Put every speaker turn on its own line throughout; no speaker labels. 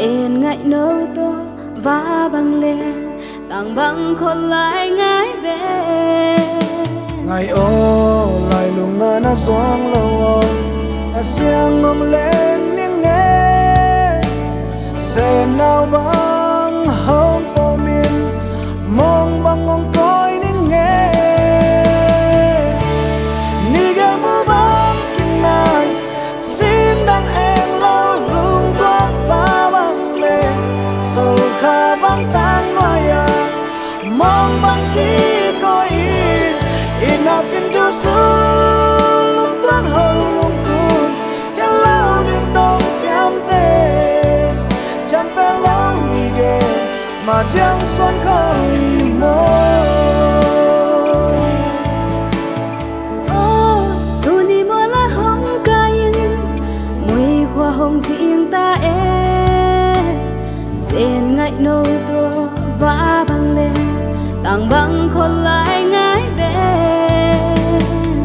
Sen ngại nâu tô và bằng lệ tàng bằng khôn lại ngái về
ngày ô lại lùng ngơ na xoang lâu na xiang ngông lên những nghe sẽ nào bằng hôm po miên mong bằng ngông coi những nghe ni gel mơ bám kinh ngài xin đang em lâu lung toan phá bằng lệ sầu kha vang tan noya mong bằng ký coi in na xin cho su lung toan hầu lung cùng cái lâu đừng tông chạm tê chạm bé lâu nghỉ ghê mà chẳng xuân không đi mơ
dù đi mơ là hồng ca in mùi hoa hồng riêng ta sen ngại nâu tô và bằng lệ tàng bằng khôn lại ngái về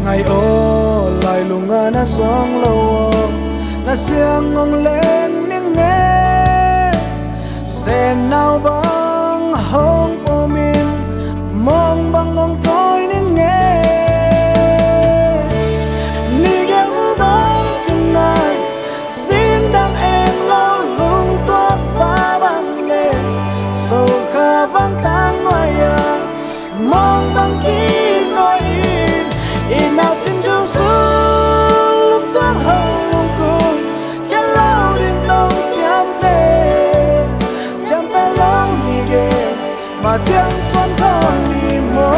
ngày ô lại lùng ngơ na xoang lâu na xiang ngông lên những nghe sẽ nào bằng hôm po miên mong bằng ngông coi những nghe ni gel u bang kinh ngài xin đang em lâu lung toát phá bằng lệ sầu kha vang tang noya mong bằng ký coi in nào xin đưa xuống lúc toán hầu lung cùng cái lâu đừng tông chạm tê chạm bé lâu nghỉ ghê mà chẳng xuân còn đi mơ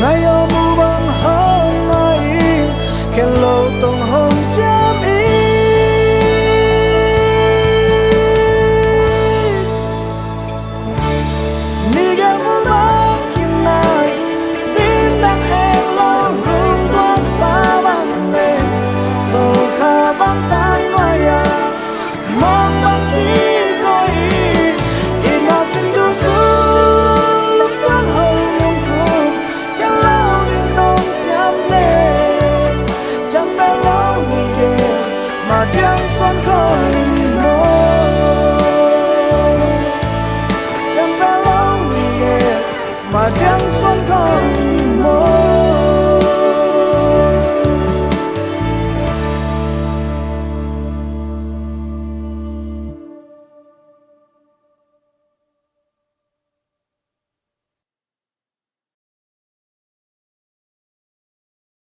ngày ôm